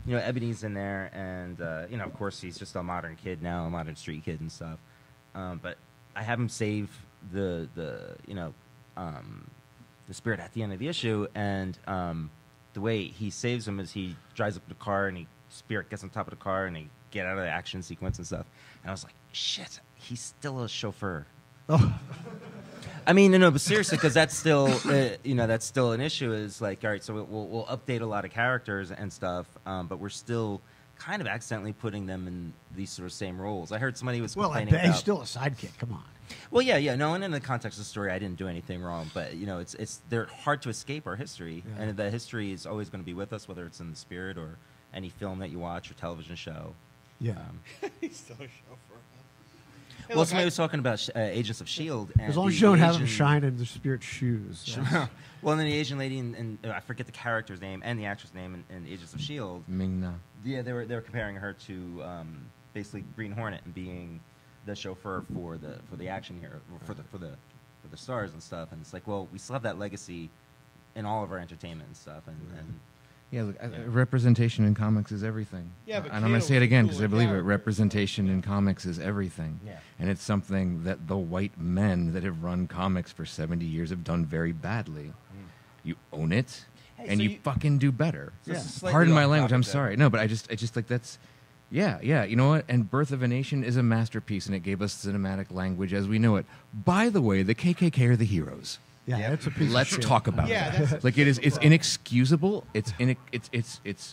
Ebony's in there, and of course he's just a modern kid now, a modern street kid and stuff. But I have him save the Spirit at the end of the issue, and the way he saves him is he drives up the car and Spirit gets on top of the car and they get out of the action sequence and stuff. And I was like, shit, he's still a chauffeur. Oh. I mean, but seriously, because that's still, that's still an issue. Is like, all right, so we'll update a lot of characters and stuff, but we're still kind of accidentally putting them in these sort of same roles. I heard somebody was complaining about... he's still a sidekick. Come on. Well, yeah, no, and in the context of the story, I didn't do anything wrong, but they're hard to escape our history, and the history is always going to be with us, whether it's in the Spirit or any film that you watch or television show. Yeah. He's still a chauffeur. Well, somebody was talking about Agents of S.H.I.E.L.D. And as long as you don't have them shine in the Spirit shoes. Well, and then the Asian lady, and I forget the character's name and the actress' name in Agents of S.H.I.E.L.D. Ming-Na. Yeah, they were comparing her to basically Green Hornet and being the chauffeur for the action hero, for the stars and stuff. And it's like, well, we still have that legacy in all of our entertainment and stuff. And Yeah, look, representation in comics is everything. Yeah, but and I'm going to say it again because I believe it. character. Representation in comics is everything. Yeah. And it's something that the white men that have run comics for 70 years have done very badly. You own it, Hey, and so you you- fucking do better. So this is slightly Pardon my off language. I'm topic, though. sorry. No, but I just like that's. Yeah. You know what? And Birth of a Nation is a masterpiece, and it gave us cinematic language as we know it. By the way, the KKK are the heroes. Yeah, Yep. it's a piece Let's of shit. talk about Yeah, that. that's- Like it is. It's inexcusable. It's.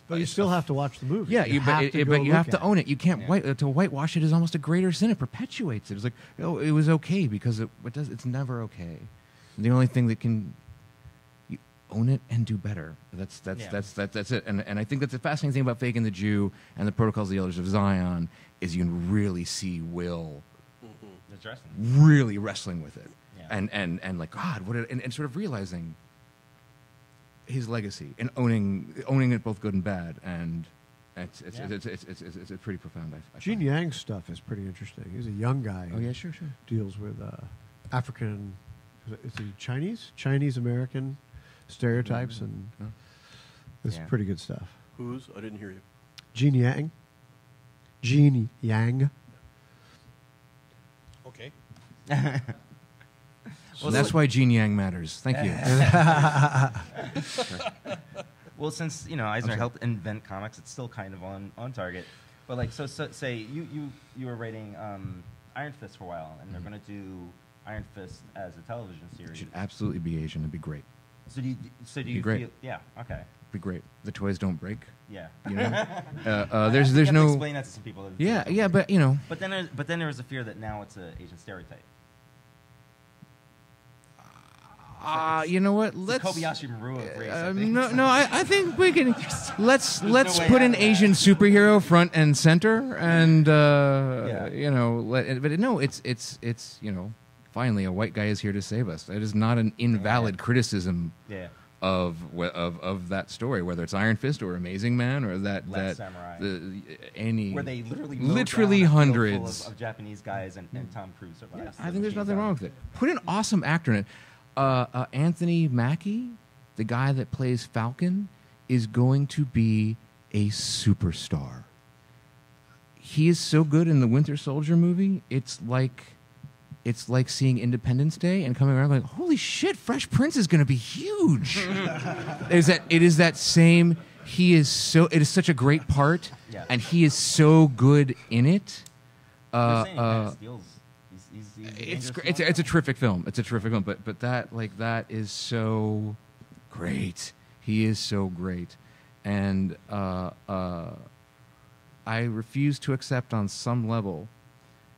But you still have to watch the movie. Yeah, you have to go but you have look to at own it. You can't to whitewash it is almost a greater sin. It perpetuates it. It's like, oh, it was okay because it does. It's never okay. And the only thing that can you own it and do better. That's it. And I think that's the fascinating thing about Fagin the Jew and the Protocols of the Elders of Zion is you can really see Will really wrestling with it. Yeah. And like God, and sort of realizing his legacy and owning it both good and bad, and it's pretty profound. I Gene find. Yang's stuff is pretty interesting. He's a young guy. Oh who yeah, sure. Deals with African, is he Chinese American stereotypes, and Oh. it's Yeah. pretty good stuff. Who's? I didn't hear you. Gene Yang. Gene Yang. Okay. Well, That's why Gene Yang matters. Thank you. Well, since Eisner helped invent comics, it's still kind of on target. But like, so say you were writing Iron Fist for a while, and they're going to do Iron Fist as a television It series. should absolutely be Asian. It'd be great. So do you great. feel? Yeah. Okay. It'd be great. The toys don't break. Yeah. You know. You There's have to no. explain that to some people. Yeah, but you know. But then there was a fear that now it's an Asian stereotype. You know what? It's Let's. Kobayashi Maru of race. I think. No. I think we can. Let's way put out an of Asian that. superhero front and center, and Yeah. but no, it's finally a white guy is here to save us. It is not an invalid criticism Yeah. of that story, whether it's Iron Fist or Amazing Man or that Last Samurai. any Where they literally literally mowed down a field hundreds. full of Japanese guys and Tom Cruise survives. I think there's nothing wrong with it. Put an awesome actor in it. Anthony Mackie, the guy that plays Falcon, is going to be a superstar. He is so good in the Winter Soldier movie. It's like seeing Independence Day and coming around going, holy shit, Fresh Prince is going to be huge. It is that same. It is such a great part, Yeah. and he is so good in it. They're saying he kinda steals. He's It's dangerous it's a terrific film. It's a terrific film, but that is so great. He is so great, and I refuse to accept on some level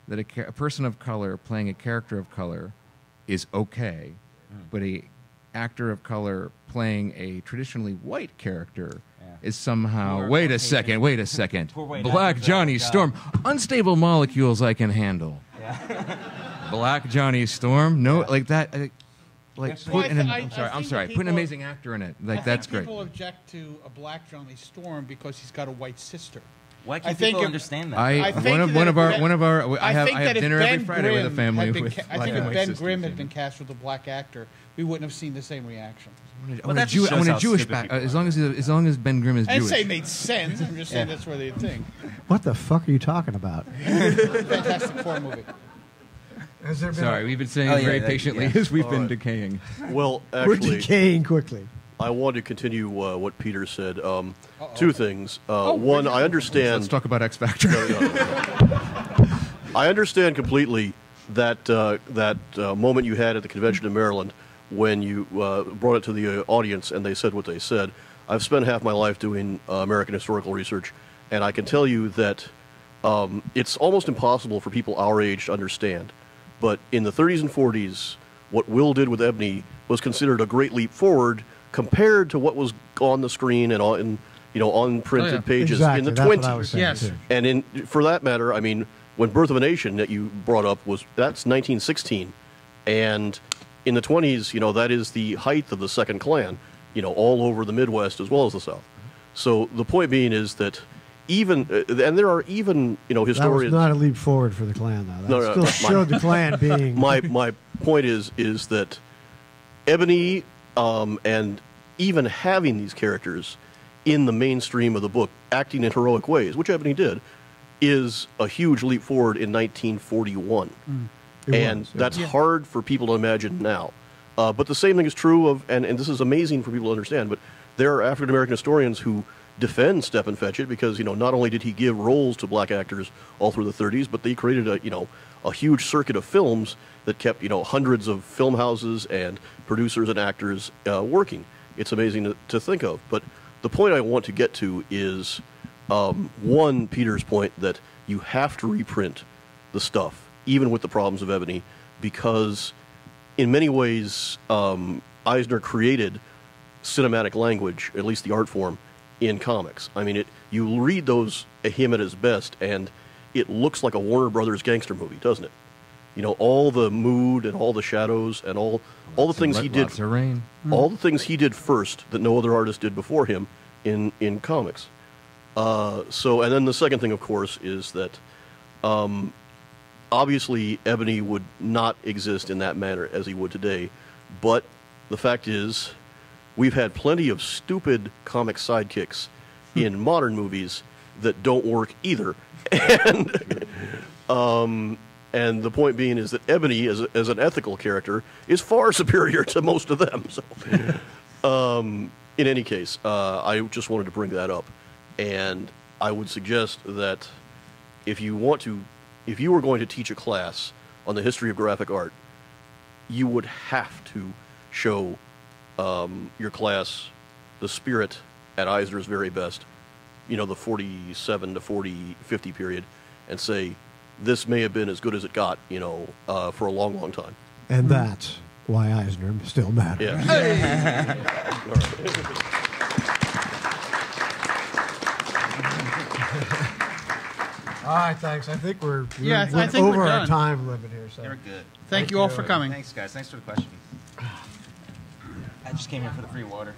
that a person of color playing a character of color is okay, but a actor of color playing a traditionally white character is somehow. Poor Wait a Caucasian. second. Poor white Black actors, Johnny oh, God. Storm. Unstable molecules I can handle. Black Johnny Storm. No, like that. Like Actually, put in an, I I'm sorry. think Put an people- amazing actor in it. Like I that's think great. people object to a black Johnny Storm because he's got a white sister. Why I can't think people if- understand that? I think one of our I I have think that if dinner every Ben Friday with a Grimm family had been with ca- I black think and if white Ben sisters, Grimm you had know. been cast with a black actor, we wouldn't have seen the same reaction. I want that just shows a how Jewish stupid back. people As are. long as Ben Grimm is I didn't Jewish. say it made sense. I'm just saying that's where they think. What the fuck are you talking about? Fantastic Four movie. Sorry, we've been saying Oh, it yeah, very that- patiently yeah. as we've All been right. decaying. Well, We're actually, decaying quickly. I want to continue what Peter said. Two things. One, I Let's understand. talk about X Factor. I understand completely that moment you had at the convention in Maryland when you brought it to the audience and they said what they said. I've spent half my life doing American historical research, and I can tell you that it's almost impossible for people our age to understand. But in the 30s and 40s, what Will did with Ebony was considered a great leap forward compared to what was on the screen and unprinted pages exactly. in the That's 20s. what I was saying, Yes. too. And for that matter, I mean, when Birth of a Nation that you brought up that's 1916, and in the 20s, that is the height of the Second Klan, all over the Midwest as well as the South. So the point being is that even, and there are even, historians. That was not a leap forward for the Klan, though. That No, still showed the Klan being. My point is that Ebony and even having these characters in the mainstream of the book acting in heroic ways, which Ebony did, is a huge leap forward in 1941. That's hard for people to imagine now. But the same thing is true of, and this is amazing for people to understand, but there are African-American historians who defend Stephen Fetchit because, not only did he give roles to black actors all through the 30s, but they created a huge circuit of films that kept, hundreds of film houses and producers and actors working. It's amazing to think of. But the point I want to get to is, one, Peter's point that you have to reprint the stuff, even with the problems of Ebony, because in many ways, Eisner created cinematic language, at least the art form, in comics. I mean, you read him at his best, and it looks like a Warner Brothers gangster movie, doesn't it? All the mood and all the shadows and all the things he did. Lots of rain. All the things he did first that no other artist did before him in comics. And then the second thing, of course, is that obviously Ebony would not exist in that manner as he would today. But the fact is, we've had plenty of stupid comic sidekicks in modern movies that don't work either. And the point being is that Ebony, as an ethical character, is far superior to most of them. So, in any case, I just wanted to bring that up. And I would suggest that if you were going to teach a class on the history of graphic art, you would have to show your class the spirit at Eisner's very best, the 47 to 50 period, and say, this may have been as good as it got, for a long, long time. And that's why Eisner still matters. Yeah. All right, thanks. I think we're I think over we're our done. time limit here. So. You're good. Thank you all for coming. Thanks, guys. Thanks for the questions. I just came here for the free water.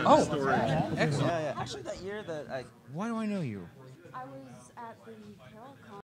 Oh, excellent. Yeah. Actually, that year that Why do I know you? I was at the Carol